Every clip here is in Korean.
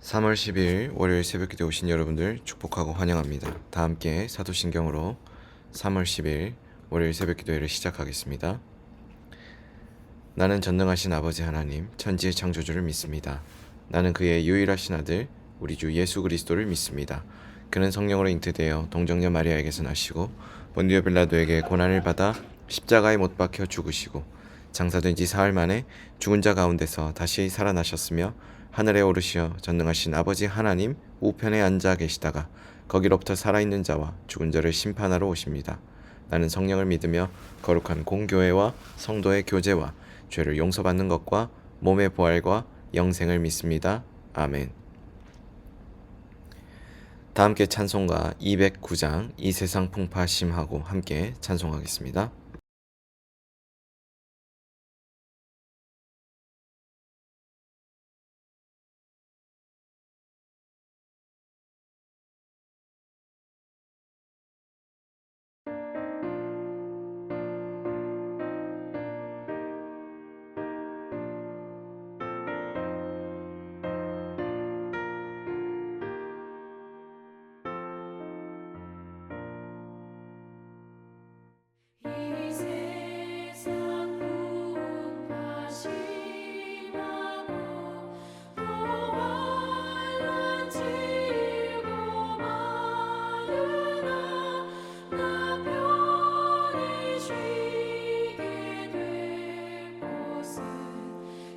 3월 10일 월요일 새벽기도에 오신 여러분들 축복하고 환영합니다. 다 함께 사도신경으로 3월 10일 월요일 새벽기도회를 시작하겠습니다. 나는 전능하신 아버지 하나님 천지의 창조주를 믿습니다. 나는 그의 유일하신 아들 우리 주 예수 그리스도를 믿습니다. 그는 성령으로 잉태되어 동정녀 마리아에게서 나시고 본디오 빌라도에게 고난을 받아 십자가에 못 박혀 죽으시고 장사된 지 사흘 만에 죽은 자 가운데서 다시 살아나셨으며 하늘에 오르시어 전능하신 아버지 하나님 우편에 앉아 계시다가 거기로부터 살아있는 자와 죽은 자를 심판하러 오십니다. 나는 성령을 믿으며 거룩한 공교회와 성도의 교제와 죄를 용서받는 것과 몸의 부활과 영생을 믿습니다. 아멘. 다 함께 찬송가 209장 이 세상 풍파심하고 함께 찬송하겠습니다. 이 세상 풍파심하고 또 환난치고 많으나 나 편히 쉬게 될 곳은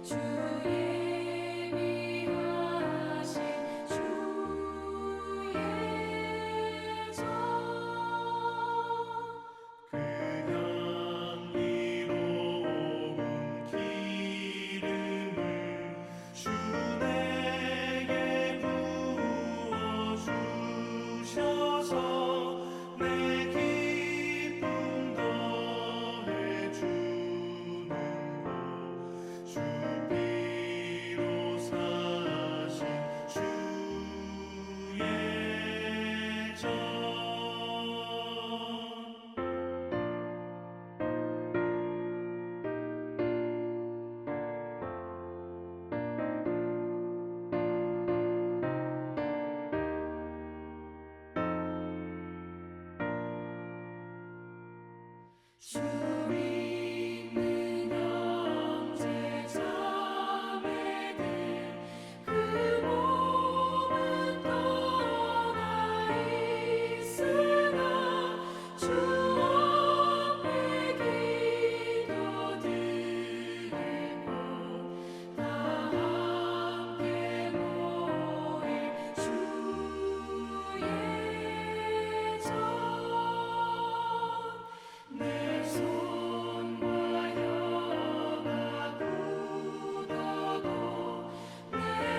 주의 미하신 주의 정 주 내게 부어주셔서 내 기쁨 더해주는 곳 주 피로 사신 주의 정 주 믿는 형제 자매들 그 몸은 떠나 있으나 주 앞에 기도드릴 곳다 함께 모인 주의 정 내 손과 혀가 굳어도 내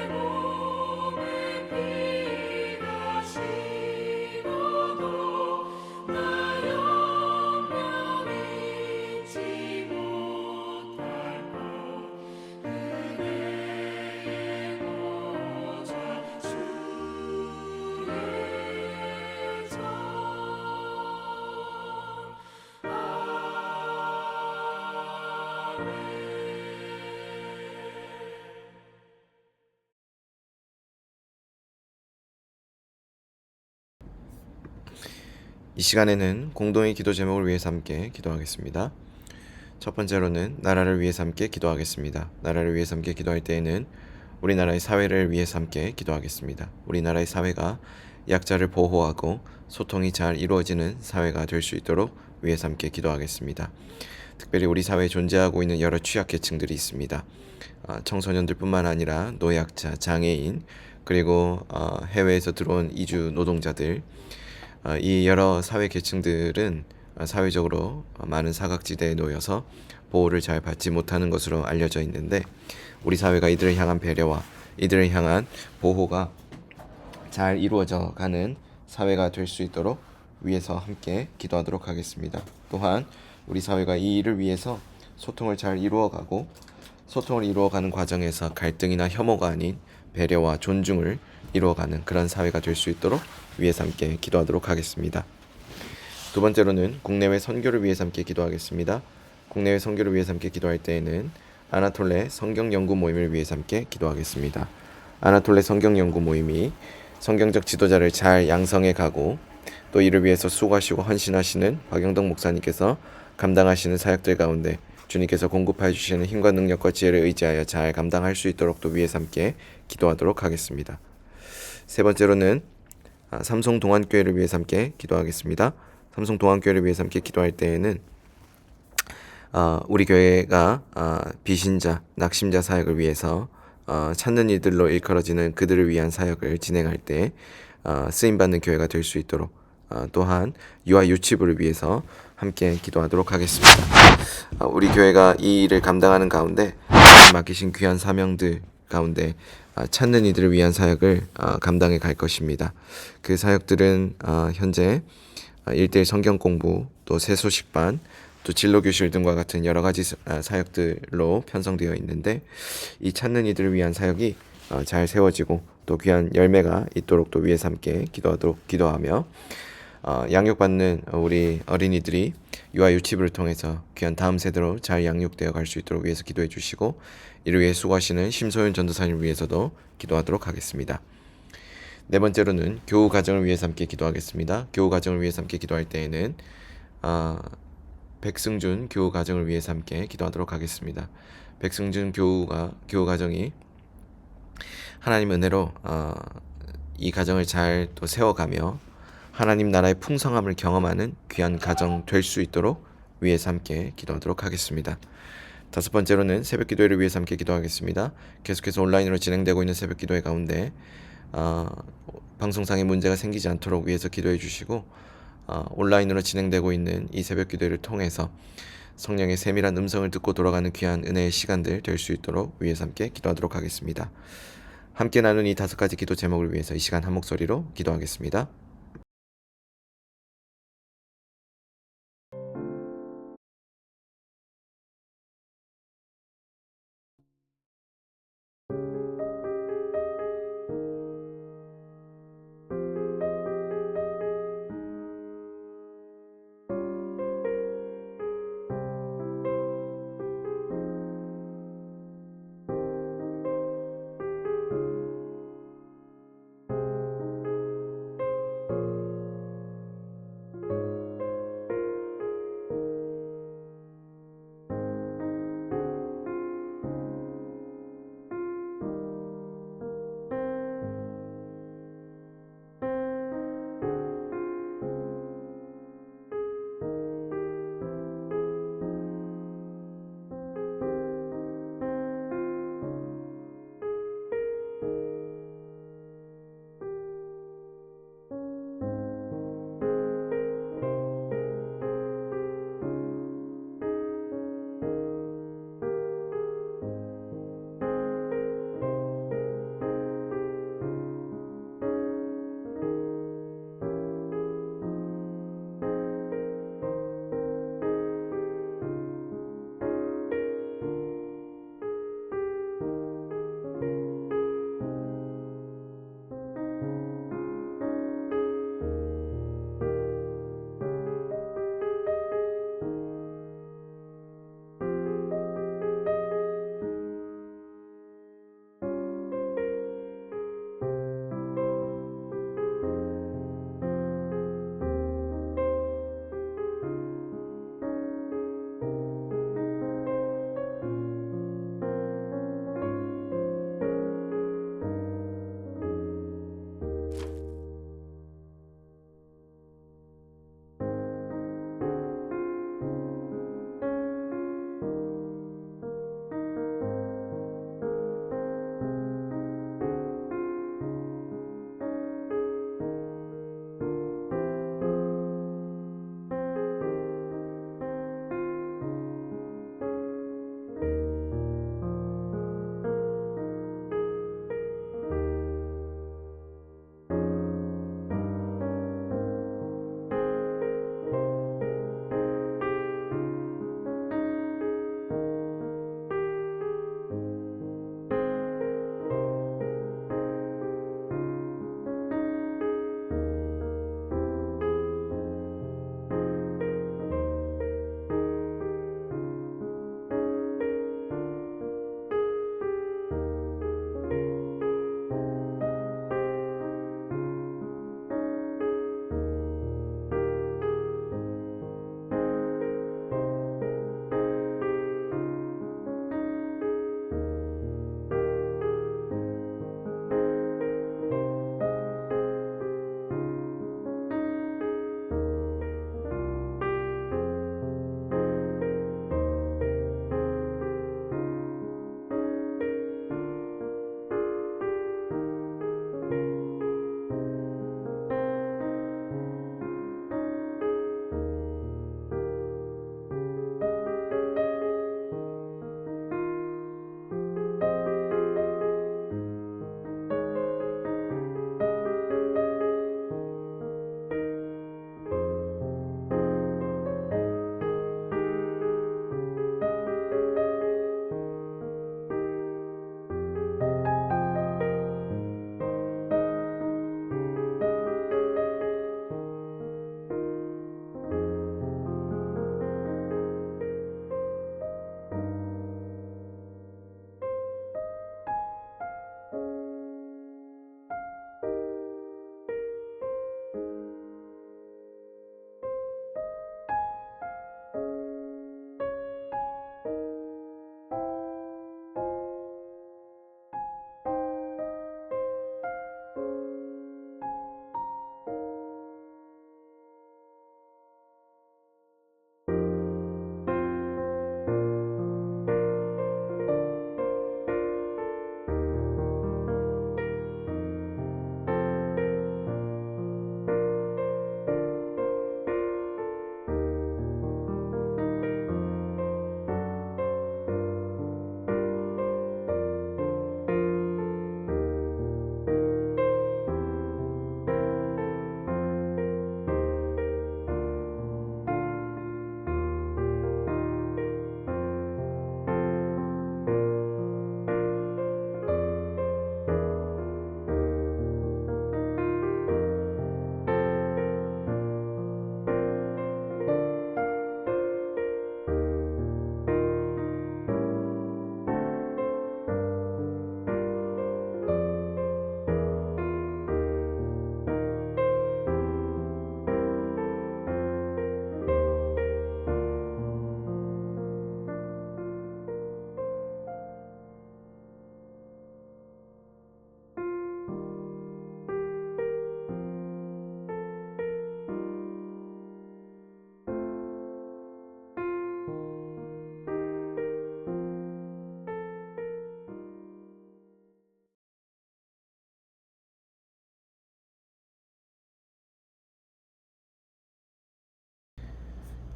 몸에 피가 식어도 나 영영 잊지 못할 것 은혜의 보좌 주의 정 이 시간에는 공동의 기도 제목을 위해서 함께 기도하겠습니다. 첫 번째로는 나라를 위해서 함께 기도하겠습니다. 나라를 위해서 함께 기도할 때에는 우리나라의 사회를 위해서 함께 기도하겠습니다. 우리나라의 사회가 약자를 보호하고 소통이 잘 이루어지는 사회가 될 수 있도록 위해서 함께 기도하겠습니다. 특별히 우리 사회에 존재하고 있는 여러 취약계층들이 있습니다. 청소년들뿐만 아니라 노약자, 장애인, 그리고 해외에서 들어온 이주 노동자들, 이 여러 사회 계층들은 사회적으로 많은 사각지대에 놓여서 보호를 잘 받지 못하는 것으로 알려져 있는데, 우리 사회가 이들을 향한 배려와 이들을 향한 보호가 잘 이루어져 가는 사회가 될 수 있도록 위해서 함께 기도하도록 하겠습니다. 또한 우리 사회가 이 일을 위해서 소통을 잘 이루어가고 소통을 이루어가는 과정에서 갈등이나 혐오가 아닌 배려와 존중을 이루어가는 그런 사회가 될 수 있도록 위해서 함께 기도하도록 하겠습니다. 두 번째로는 국내외 선교를 위해서 함께 기도하겠습니다. 국내외 선교를 위해서 함께 기도할 때에는 아나톨레 성경 연구 모임을 위해서 함께 기도하겠습니다. 아나톨레 성경 연구 모임이 성경적 지도자를 잘 양성해 가고 또 이를 위해서 수고하시고 헌신하시는 박영덕 목사님께서 감당하시는 사역들 가운데 주님께서 공급해 주시는 힘과 능력과 지혜를 의지하여 잘 감당할 수 있도록 또 위에서 함께 기도하도록 하겠습니다. 세 번째로는 삼성 동안교회를 위해서 함께 기도하겠습니다. 삼성 동안교회를 위해서 함께 기도할 때에는 우리 교회가 비신자, 낙심자 사역을 위해서 찾는 이들로 일컬어지는 그들을 위한 사역을 진행할 때 쓰임받는 교회가 될 수 있도록 또한 유아 유치부를 위해서 함께 기도하도록 하겠습니다. 우리 교회가 이 일을 감당하는 가운데 맡기신 귀한 사명들 가운데 찾는 이들을 위한 사역을 감당해 갈 것입니다. 그 사역들은 현재 1:1 성경 공부, 또 새소식반, 또 진로교실 등과 같은 여러 가지 사역들로 편성되어 있는데 이 찾는 이들을 위한 사역이 잘 세워지고 또 귀한 열매가 있도록 또 위에서 함께 기도하며 양육받는 우리 어린이들이 유아 유치부를 통해서 귀한 다음 세대로 잘 양육되어 갈 수 있도록 위해서 기도해 주시고 이를 위해 수고하시는 심소연 전도사님을 위해서도 기도하도록 하겠습니다. 네 번째로는 교우 가정을 위해서 함께 기도하겠습니다. 교우 가정을 위해서 함께 기도할 때에는 백승준 교우 가정을 위해서 함께 기도하도록 하겠습니다. 백승준 교우 가정이 하나님 은혜로 이 가정을 잘 또 세워가며 하나님 나라의 풍성함을 경험하는 귀한 가정 될 수 있도록 위해서 함께 기도하도록 하겠습니다. 다섯 번째로는 새벽 기도회를 위해서 함께 기도하겠습니다. 계속해서 온라인으로 진행되고 있는 새벽 기도회 가운데 방송상의 문제가 생기지 않도록 위해서 기도해 주시고 온라인으로 진행되고 있는 이 새벽 기도회를 통해서 성령의 세밀한 음성을 듣고 돌아가는 귀한 은혜의 시간들 될 수 있도록 위해서 함께 기도하도록 하겠습니다. 함께 나눈 이 5가지 기도 제목을 위해서 이 시간 한 목소리로 기도하겠습니다.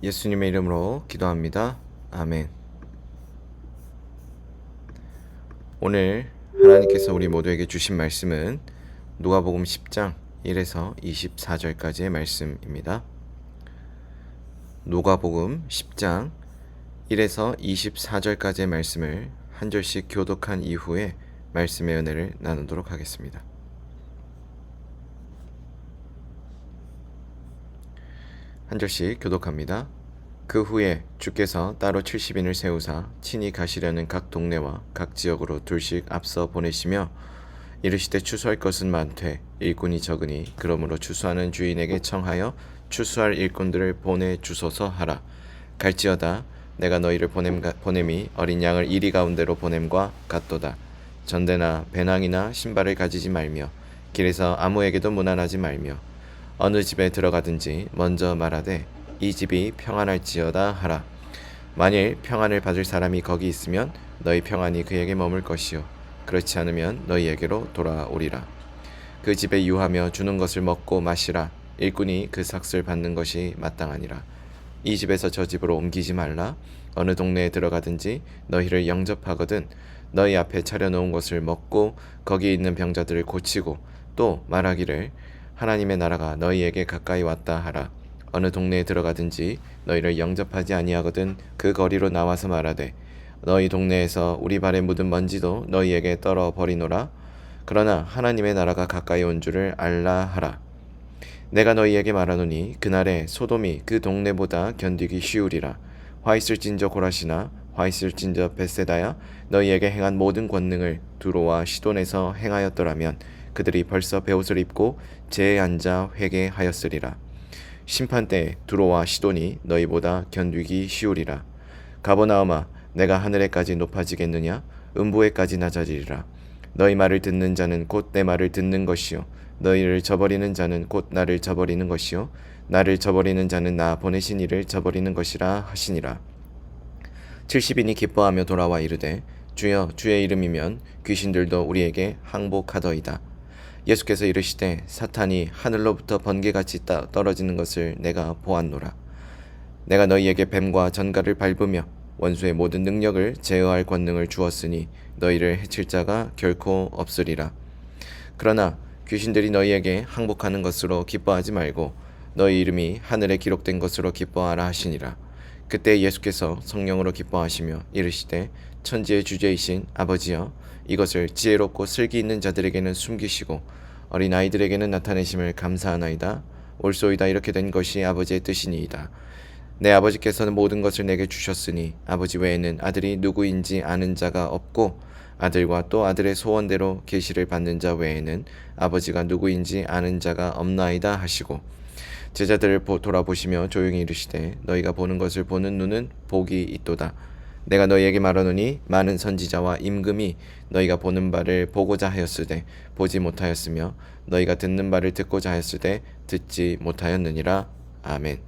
예수님의 이름으로 기도합니다. 아멘. 오늘 하나님께서 우리 모두에게 주신 말씀은 누가복음 10장 1에서 24절까지의 말씀입니다. 누가복음 10장 1에서 24절까지의 말씀을 한 절씩 교독한 이후에 말씀의 은혜를 나누도록 하겠습니다. 한 절씩 교독합니다. 그 후에 주께서 따로 70인을 세우사 친히 가시려는 각 동네와 각 지역으로 둘씩 앞서 보내시며 이르시되 추수할 것은 많되 일꾼이 적으니 그러므로 추수하는 주인에게 청하여 추수할 일꾼들을 보내주소서 하라. 갈지어다 내가 너희를 보냄이 어린 양을 이리 가운데로 보냄과 같도다. 전대나 배낭이나 신발을 가지지 말며 길에서 아무에게도 문안하지 말며 어느 집에 들어가든지 먼저 말하되 이 집이 평안할지어다 하라. 만일 평안을 받을 사람이 거기 있으면 너희 평안이 그에게 머물 것이요 그렇지 않으면 너희에게로 돌아오리라. 그 집에 유하며 주는 것을 먹고 마시라. 일꾼이 그 삭슬 받는 것이 마땅하니라. 이 집에서 저 집으로 옮기지 말라. 어느 동네에 들어가든지 너희를 영접하거든 너희 앞에 차려놓은 것을 먹고 거기 있는 병자들을 고치고 또 말하기를 하나님의 나라가 너희에게 가까이 왔다 하라. 어느 동네에 들어가든지 너희를 영접하지 아니하거든 그 거리로 나와서 말하되 너희 동네에서 우리 발에 묻은 먼지도 너희에게 떨어 버리노라. 그러나 하나님의 나라가 가까이 온 줄을 알라 하라. 내가 너희에게 말하노니 그날에 소돔이 그 동네보다 견디기 쉬우리라. 화 있을진저 고라시나 화 있을진저 벳세다야 너희에게 행한 모든 권능을 두로와 시돈에서 행하였더라면 그들이 벌써 베옷을 입고 제에 앉아 회개하였으리라. 심판때에 두로와 시돈이 너희보다 견디기 쉬우리라. 가버나움아 내가 하늘에까지 높아지겠느냐 음부에까지 낮아지리라. 너희 말을 듣는 자는 곧 내 말을 듣는 것이요 너희를 저버리는 자는 곧 나를 저버리는 것이요 나를 저버리는 자는 나 보내신 이를 저버리는 것이라 하시니라. 70인이 기뻐하며 돌아와 이르되 주여 주의 이름이면 귀신들도 우리에게 항복하더이다. 예수께서 이르시되 사탄이 하늘로부터 번개같이 떨어지는 것을 내가 보았노라. 내가 너희에게 뱀과 전갈을 밟으며 원수의 모든 능력을 제어할 권능을 주었으니 너희를 해칠 자가 결코 없으리라. 그러나 귀신들이 너희에게 항복하는 것으로 기뻐하지 말고 너희 이름이 하늘에 기록된 것으로 기뻐하라 하시니라. 그때 예수께서 성령으로 기뻐하시며 이르시되 천지의 주제이신 아버지여 이것을 지혜롭고 슬기 있는 자들에게는 숨기시고 어린 아이들에게는 나타내심을 감사하나이다. 옳소이다. 이렇게 된 것이 아버지의 뜻이니이다. 내 아버지께서는 모든 것을 내게 주셨으니 아버지 외에는 아들이 누구인지 아는 자가 없고 아들과 또 아들의 소원대로 계시를 받는 자 외에는 아버지가 누구인지 아는 자가 없나이다 하시고 제자들을 돌아보시며 조용히 이르시되 너희가 보는 것을 보는 눈은 복이 있도다. 내가 너희에게 말하노니 많은 선지자와 임금이 너희가 보는 바를 보고자 하였으되 보지 못하였으며 너희가 듣는 바를 듣고자 하였으되 듣지 못하였느니라. 아멘.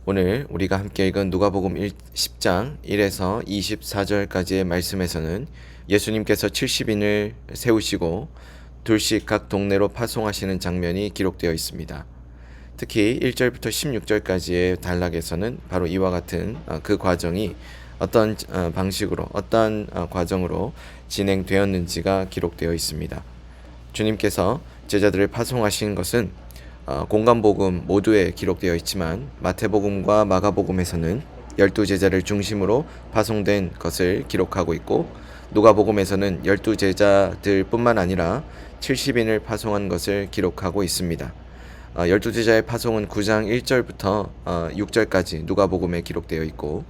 오늘 우리가 함께 읽은 누가복음 10장 1에서 24절까지의 말씀에서는 예수님께서 70인을 세우시고 둘씩 각 동네로 파송하시는 장면이 기록되어 있습니다. 특히 1절부터 16절까지의 단락에서는 바로 이와 같은 그 과정이 어떤 방식으로 어떤 과정으로 진행되었는지가 기록되어 있습니다. 주님께서 제자들을 파송하신 것은 공간복음 모두에 기록되어 있지만 마태복음과 마가복음에서는 12제자를 중심으로 파송된 것을 기록하고 있고 누가복음에서는 12제자들 뿐만 아니라 70인을 파송한 것을 기록하고 있습니다. 12제자의 파송은 9장 1절부터 6절까지 누가복음에 기록되어 있고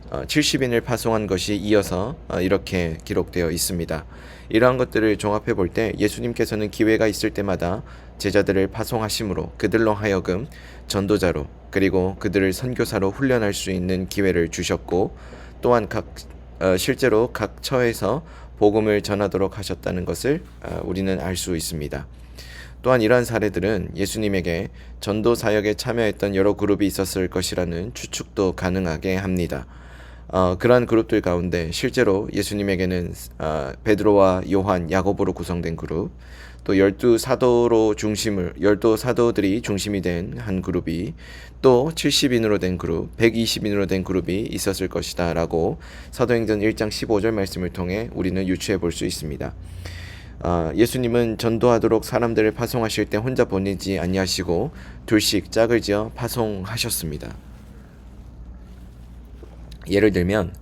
70인을 파송한 것이 이어서 이렇게 기록되어 있습니다. 이러한 것들을 종합해 볼 때 예수님께서는 기회가 있을 때마다 제자들을 파송하심으로 그들로 하여금 전도자로 그리고 그들을 선교사로 훈련할 수 있는 기회를 주셨고 또한 실제로 각 처에서 복음을 전하도록 하셨다는 것을 우리는 알 수 있습니다. 또한 이러한 사례들은 예수님에게 전도 사역에 참여했던 여러 그룹이 있었을 것이라는 추측도 가능하게 합니다. 그러한 그룹들 가운데 실제로 예수님에게는 베드로와 요한, 야고보로 구성된 그룹, 또 열두 사도들이 중심이 된 한 그룹이, 또 70인으로 된 그룹, 120인으로 된 그룹이 있었을 것이다 라고 사도행전 1장 15절 말씀을 통해 우리는 유추해 볼 수 있습니다. 예수님은 전도하도록 사람들을 파송하실 때 혼자 보내지 아니하시고 둘씩 짝을 지어 파송하셨습니다. 예를 들면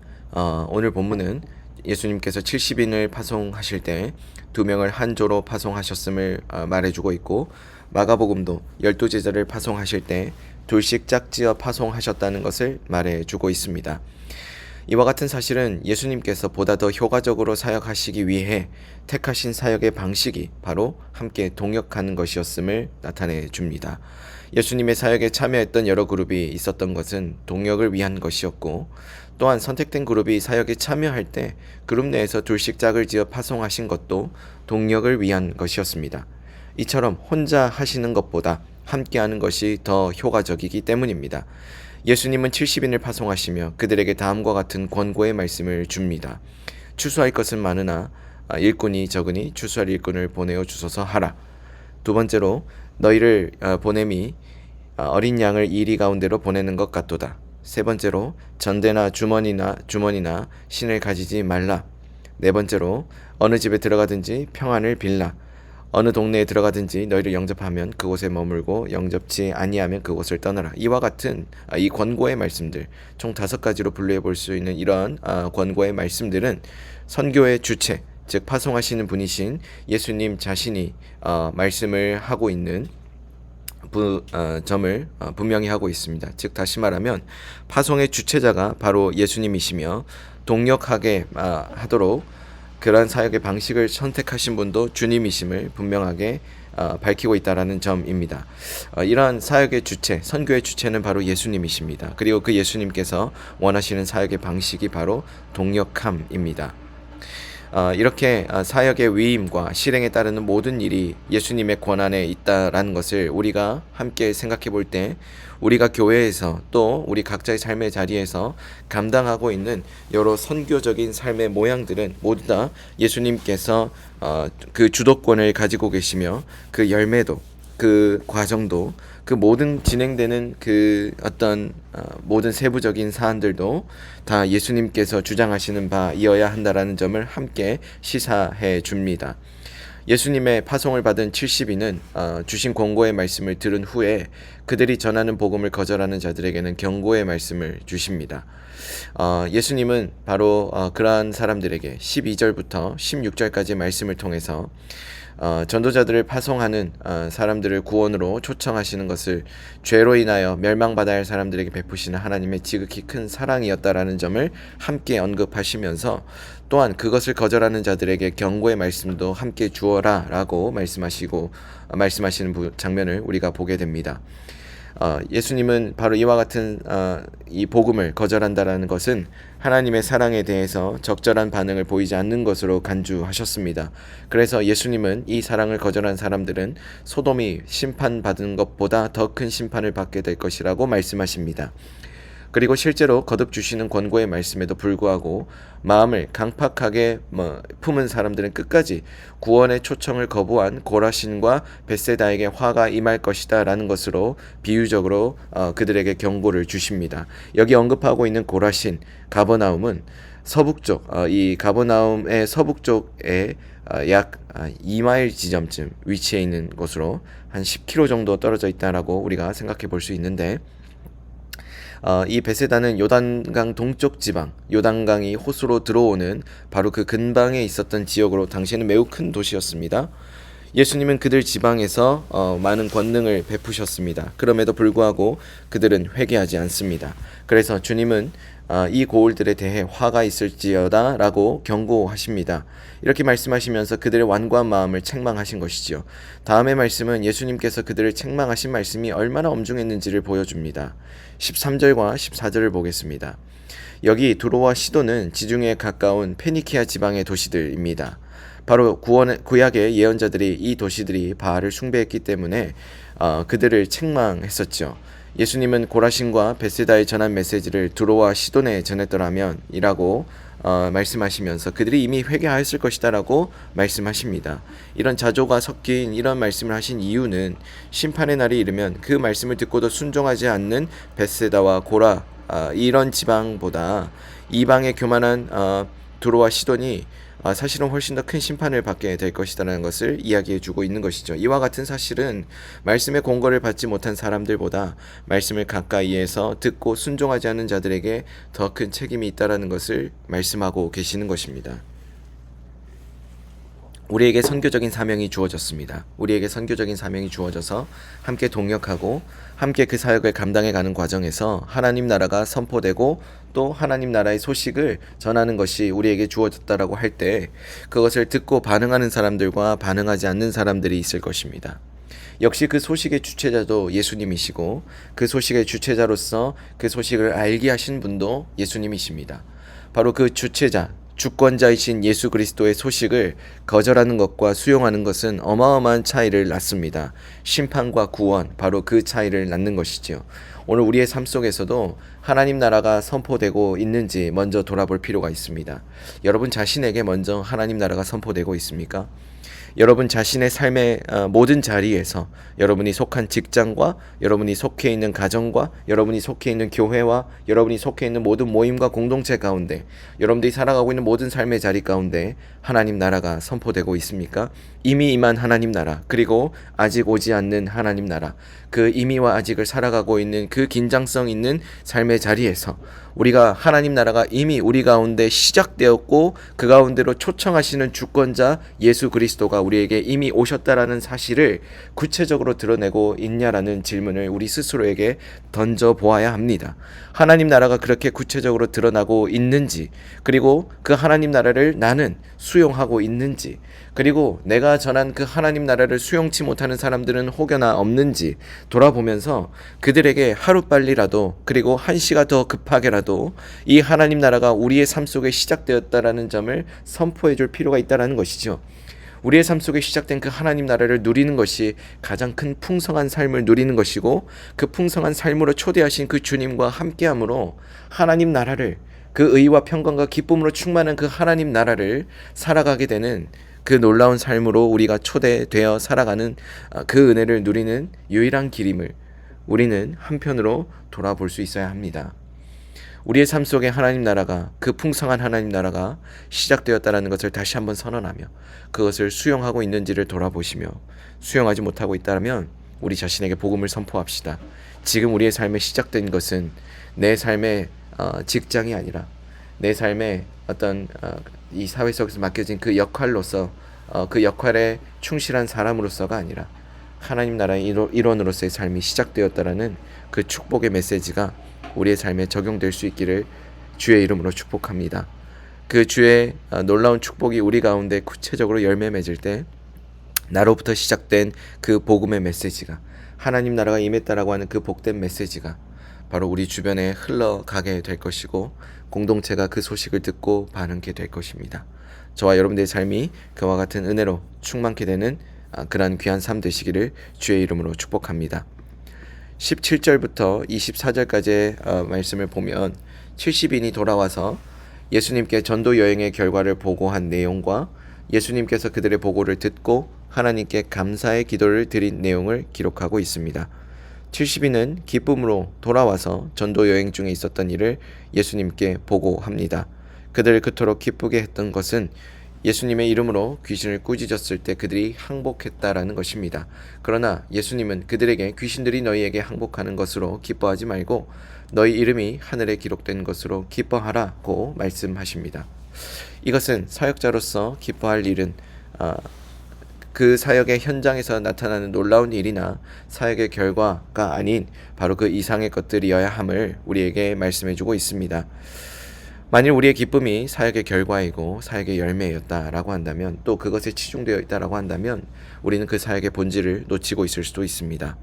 오늘 본문은 예수님께서 70인을 파송하실 때 2명을 한 조로 파송하셨음을 말해주고 있고, 마가복음도 12제자를 파송하실 때 둘씩 짝지어 파송하셨다는 것을 말해주고 있습니다. 이와 같은 사실은 예수님께서 보다 더 효과적으로 사역하시기 위해 택하신 사역의 방식이 바로 함께 동역하는 것이었음을 나타내 줍니다. 예수님의 사역에 참여했던 여러 그룹이 있었던 것은 동역을 위한 것이었고, 또한 선택된 그룹이 사역에 참여할 때 그룹 내에서 둘씩 짝을 지어 파송하신 것도 동역을 위한 것이었습니다. 이처럼 혼자 하시는 것보다 함께하는 것이 더 효과적이기 때문입니다. 예수님은 70인을 파송하시며 그들에게 다음과 같은 권고의 말씀을 줍니다. 추수할 것은 많으나 일꾼이 적으니 추수할 일꾼을 보내어 주소서 하라. 두 번째로, 너희를 보냄이 어린 양을 이리 가운데로 보내는 것 같도다. 세 번째로, 전대나 주머니나 신을 가지지 말라. 네 번째로, 어느 집에 들어가든지 평안을 빌라. 어느 동네에 들어가든지 너희를 영접하면 그곳에 머물고 영접치 아니하면 그곳을 떠나라. 이와 같은 이 권고의 말씀들, 총 5가지로 분류해 볼 수 있는 이러한 권고의 말씀들은 선교의 주체, 즉 파송하시는 분이신 예수님 자신이 말씀을 하고 있는 점을 분명히 하고 있습니다. 즉 다시 말하면 파송의 주체자가 바로 예수님이시며, 동역하게 하도록 그러한 사역의 방식을 선택하신 분도 주님이심을 분명하게 밝히고 있다라는 점입니다. 이러한 사역의 주체, 선교의 주체는 바로 예수님이십니다. 그리고 그 예수님께서 원하시는 사역의 방식이 바로 동역함입니다. 이렇게 사역의 위임과 실행에 따르는 모든 일이 예수님의 권한에 있다라는 것을 우리가 함께 생각해 볼 때, 우리가 교회에서 또 우리 각자의 삶의 자리에서 감당하고 있는 여러 선교적인 삶의 모양들은 모두 다 예수님께서 그 주도권을 가지고 계시며, 그 열매도, 그 과정도, 그 모든 진행되는 그 어떤 모든 세부적인 사안들도 다 예수님께서 주장하시는 바이어야 한다라는 점을 함께 시사해 줍니다. 예수님의 파송을 받은 70인은 주신 권고의 말씀을 들은 후에 그들이 전하는 복음을 거절하는 자들에게는 경고의 말씀을 주십니다. 예수님은 바로 그러한 사람들에게 12절부터 16절까지의 말씀을 통해서 전도자들을 파송하는 사람들을 구원으로 초청하시는 것을 죄로 인하여 멸망받아야 할 사람들에게 베푸시는 하나님의 지극히 큰 사랑이었다라는 점을 함께 언급하시면서, 또한 그것을 거절하는 자들에게 경고의 말씀도 함께 주어라 라고 말씀하시는 장면을 우리가 보게 됩니다. 예수님은 바로 이와 같은 이 복음을 거절한다라는 것은 하나님의 사랑에 대해서 적절한 반응을 보이지 않는 것으로 간주하셨습니다. 그래서 예수님은 이 사랑을 거절한 사람들은 소돔이 심판받은 것보다 더 큰 심판을 받게 될 것이라고 말씀하십니다. 그리고 실제로 거듭 주시는 권고의 말씀에도 불구하고 마음을 강팍하게 품은 사람들은 끝까지 구원의 초청을 거부한 고라신과 벳세다에게 화가 임할 것이다 라는 것으로 비유적으로 그들에게 경고를 주십니다. 여기 언급하고 있는 고라신, 가버나움은 서북쪽, 이 가버나움의 서북쪽에 약 2마일 지점쯤 위치해 있는 곳으로 한 10km 정도 떨어져 있다라고 우리가 생각해 볼 수 있는데, 이 베세다는 요단강 동쪽 지방, 요단강이 호수로 들어오는 바로 그 근방에 있었던 지역으로 당시에는 매우 큰 도시였습니다. 예수님은 그들 지방에서 많은 권능을 베푸셨습니다. 그럼에도 불구하고 그들은 회개하지 않습니다. 그래서 주님은 이 고을들에 대해 화가 있을지어다 라고 경고하십니다. 이렇게 말씀하시면서 그들의 완고한 마음을 책망하신 것이지요. 다음의 말씀은 예수님께서 그들을 책망하신 말씀이 얼마나 엄중했는지를 보여줍니다. 13절과 14절을 보겠습니다. 여기 두로와 시도는 지중해에 가까운 페니키아 지방의 도시들입니다. 바로 구약의 예언자들이 이 도시들이 바알을 숭배했기 때문에 그들을 책망했었죠. 예수님은 고라신과 베세다에 전한 메시지를 두로와 시돈에 전했더라면 이라고 말씀하시면서 그들이 이미 회개하였을 것이다라고 말씀하십니다. 이런 자조가 섞인 이런 말씀을 하신 이유는 심판의 날이 이르면 그 말씀을 듣고도 순종하지 않는 베세다와 고라 이런 지방보다 이방의 교만한 두로와 시돈이 사실은 훨씬 더 큰 심판을 받게 될 것이라는 것을 이야기해주고 있는 것이죠. 이와 같은 사실은 말씀의 공고를 받지 못한 사람들보다 말씀을 가까이에서 듣고 순종하지 않는 자들에게 더 큰 책임이 있다는 것을 말씀하고 계시는 것입니다. 우리에게 선교적인 사명이 주어졌습니다. 우리에게 선교적인 사명이 주어져서 함께 동역하고 함께 그 사역을 감당해가는 과정에서 하나님 나라가 선포되고 또 하나님 나라의 소식을 전하는 것이 우리에게 주어졌다라고 할 때 그것을 듣고 반응하는 사람들과 반응하지 않는 사람들이 있을 것입니다. 역시 그 소식의 주체자도 예수님이시고 그 소식의 주체자로서 그 소식을 알게 하신 분도 예수님이십니다. 바로 그 주체자, 주권자이신 예수 그리스도의 소식을 거절하는 것과 수용하는 것은 어마어마한 차이를 낳습니다. 심판과 구원, 바로 그 차이를 낳는 것이지요. 오늘 우리의 삶 속에서도 하나님 나라가 선포되고 있는지 먼저 돌아볼 필요가 있습니다. 여러분 자신에게 먼저 하나님 나라가 선포되고 있습니까? 여러분 자신의 삶의 모든 자리에서 여러분이 속한 직장과 여러분이 속해 있는 가정과 여러분이 속해 있는 교회와 여러분이 속해 있는 모든 모임과 공동체 가운데 여러분들이 살아가고 있는 모든 삶의 자리 가운데 하나님 나라가 선포되고 있습니까? 이미 임한 하나님 나라, 그리고 아직 오지 않는 하나님 나라, 그 이미와 아직을 살아가고 있는 그 긴장성 있는 삶의 자리에서 우리가 하나님 나라가 이미 우리 가운데 시작되었고 그 가운데로 초청하시는 주권자 예수 그리스도가 우리에게 이미 오셨다라는 사실을 구체적으로 드러내고 있냐라는 질문을 우리 스스로에게 던져보아야 합니다. 하나님 나라가 그렇게 구체적으로 드러나고 있는지, 그리고 그 하나님 나라를 나는 수용하고 있는지, 그리고 내가 전한 그 하나님 나라를 수용치 못하는 사람들은 혹여나 없는지 돌아보면서 그들에게 하루빨리라도, 그리고 한 시가 더 급하게라도 이 하나님 나라가 우리의 삶 속에 시작되었다라는 점을 선포해 줄 필요가 있다는 것이죠. 우리의 삶 속에 시작된 그 하나님 나라를 누리는 것이 가장 큰 풍성한 삶을 누리는 것이고, 그 풍성한 삶으로 초대하신 그 주님과 함께함으로 하나님 나라를, 그 의와 평강과 기쁨으로 충만한 그 하나님 나라를 살아가게 되는 그 놀라운 삶으로 우리가 초대되어 살아가는 그 은혜를 누리는 유일한 길임을 우리는 한편으로 돌아볼 수 있어야 합니다. 우리의 삶 속에 하나님 나라가, 그 풍성한 하나님 나라가 시작되었다는 것을 다시 한번 선언하며 그것을 수용하고 있는지를 돌아보시며, 수용하지 못하고 있다면 우리 자신에게 복음을 선포합시다. 지금 우리의 삶에 시작된 것은 내 삶의 직장이 아니라 내 삶의 어떤 이 사회 속에서 맡겨진 그 역할로서 그 역할에 충실한 사람으로서가 아니라 하나님 나라의 일원으로서의 삶이 시작되었다라는 그 축복의 메시지가 우리의 삶에 적용될 수 있기를 주의 이름으로 축복합니다. 그 주의 놀라운 축복이 우리 가운데 구체적으로 열매 맺을 때 나로부터 시작된 그 복음의 메시지가, 하나님 나라가 임했다라고 하는 그 복된 메시지가 바로 우리 주변에 흘러가게 될 것이고, 공동체가 그 소식을 듣고 반응케 될 것입니다. 저와 여러분들의 삶이 그와 같은 은혜로 충만케 되는 그러한 귀한 삶 되시기를 주의 이름으로 축복합니다. 17절부터 24절까지의 말씀을 보면 70인이 돌아와서 예수님께 전도 여행의 결과를 보고한 내용과 예수님께서 그들의 보고를 듣고 하나님께 감사의 기도를 드린 내용을 기록하고 있습니다. 70인은 기쁨으로 돌아와서 전도 여행 중에 있었던 일을 예수님께 보고합니다. 그들을 그토록 기쁘게 했던 것은 예수님의 이름으로 귀신을 꾸짖었을 때 그들이 항복했다라는 것입니다. 그러나 예수님은 그들에게 귀신들이 너희에게 항복하는 것으로 기뻐하지 말고 너희 이름이 하늘에 기록된 것으로 기뻐하라고 말씀하십니다. 이것은 사역자로서 기뻐할 일은 그 사역의 현장에서 나타나는 놀라운 일이나 사역의 결과가 아닌 바로 그 이상의 것들이어야 함을 우리에게 말씀해주고 있습니다. 만일 우리의 기쁨이 사역의 결과이고 사역의 열매였다라고 한다면, 또 그것에 치중되어 있다라고 한다면 우리는 그 사역의 본질을 놓치고 있을 수도 있습니다.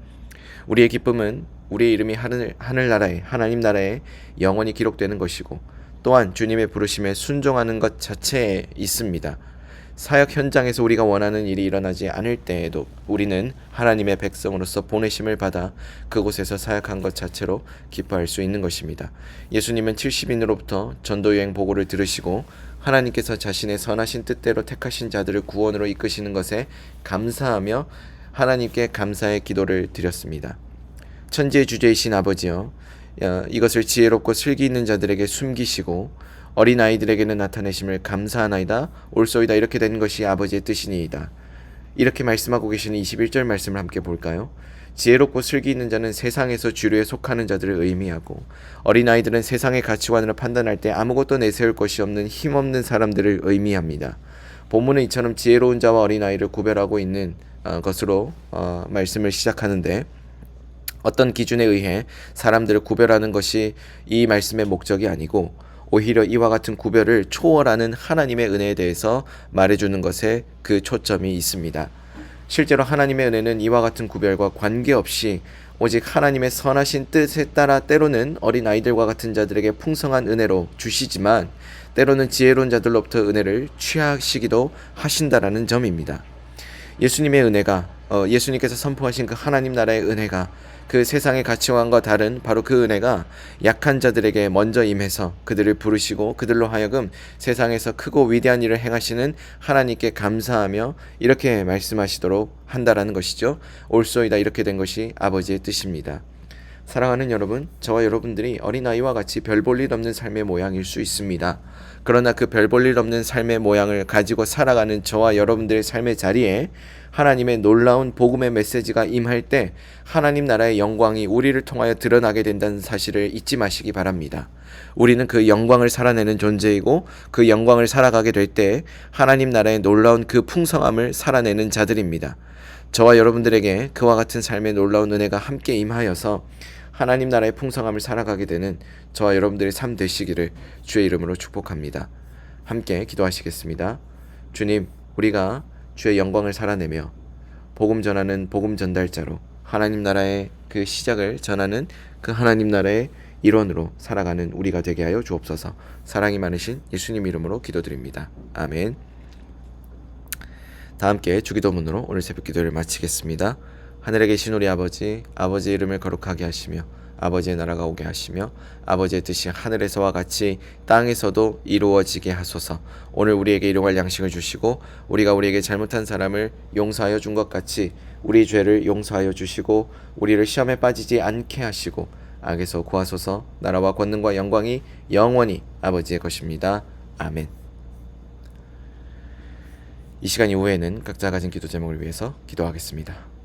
우리의 기쁨은 우리의 이름이 하늘나라에, 하나님 나라에 영원히 기록되는 것이고, 또한 주님의 부르심에 순종하는 것 자체에 있습니다. 사역 현장에서 우리가 원하는 일이 일어나지 않을 때에도 우리는 하나님의 백성으로서 보내심을 받아 그곳에서 사역한 것 자체로 기뻐할 수 있는 것입니다. 예수님은 70인으로부터 전도여행 보고를 들으시고 하나님께서 자신의 선하신 뜻대로 택하신 자들을 구원으로 이끄시는 것에 감사하며 하나님께 감사의 기도를 드렸습니다. 천지의 주제이신 아버지여, 이것을 지혜롭고 슬기 있는 자들에게 숨기시고 어린아이들에게는 나타내심을 감사하나이다. 옳소이다. 이렇게 된 것이 아버지의 뜻이니이다. 이렇게 말씀하고 계시는 21절 말씀을 함께 볼까요? 지혜롭고 슬기 있는 자는 세상에서 주류에 속하는 자들을 의미하고 어린아이들은 세상의 가치관으로 판단할 때 아무것도 내세울 것이 없는 힘없는 사람들을 의미합니다. 본문은 이처럼 지혜로운 자와 어린아이를 구별하고 있는 것으로 말씀을 시작하는데 어떤 기준에 의해 사람들을 구별하는 것이 이 말씀의 목적이 아니고 오히려 이와 같은 구별을 초월하는 하나님의 은혜에 대해서 말해주는 것에 그 초점이 있습니다. 실제로 하나님의 은혜는 이와 같은 구별과 관계없이 오직 하나님의 선하신 뜻에 따라 때로는 어린아이들과 같은 자들에게 풍성한 은혜로 주시지만 때로는 지혜로운 자들로부터 은혜를 취하시기도 하신다라는 점입니다. 예수님의 은혜가 예수님께서 선포하신 그 하나님 나라의 은혜가 그 세상의 가치관과 다른 바로 그 은혜가 약한 자들에게 먼저 임해서 그들을 부르시고 그들로 하여금 세상에서 크고 위대한 일을 행하시는 하나님께 감사하며 이렇게 말씀하시도록 한다라는 것이죠. 옳소이다. 이렇게 된 것이 아버지의 뜻입니다. 사랑하는 여러분, 저와 여러분들이 어린아이와 같이 별 볼 일 없는 삶의 모양일 수 있습니다. 그러나 그 별 볼 일 없는 삶의 모양을 가지고 살아가는 저와 여러분들의 삶의 자리에 하나님의 놀라운 복음의 메시지가 임할 때 하나님 나라의 영광이 우리를 통하여 드러나게 된다는 사실을 잊지 마시기 바랍니다. 우리는 그 영광을 살아내는 존재이고 그 영광을 살아가게 될 때 하나님 나라의 놀라운 그 풍성함을 살아내는 자들입니다. 저와 여러분들에게 그와 같은 삶의 놀라운 은혜가 함께 임하여서 하나님 나라의 풍성함을 살아가게 되는 저와 여러분들의 삶 되시기를 주의 이름으로 축복합니다. 함께 기도하시겠습니다. 주님, 우리가 주의 영광을 살아내며 복음 전하는 복음 전달자로 하나님 나라의 그 시작을 전하는 그 하나님 나라의 일원으로 살아가는 우리가 되게 하여 주옵소서. 사랑이 많으신 예수님 이름으로 기도드립니다. 아멘. 다 함께 주기도문으로 오늘 새벽 기도를 마치겠습니다. 하늘에 계신 우리 아버지, 아버지의 이름을 거룩하게 하시며 아버지의 나라가 오게 하시며 아버지의 뜻이 하늘에서와 같이 땅에서도 이루어지게 하소서. 오늘 우리에게 일용할 양식을 주시고 우리가 우리에게 잘못한 사람을 용서하여 준 것 같이 우리 죄를 용서하여 주시고 우리를 시험에 빠지지 않게 하시고 악에서 구하소서. 나라와 권능과 영광이 영원히 아버지의 것입니다. 아멘. 이 시간 이후에는 각자 가진 기도 제목을 위해서 기도하겠습니다.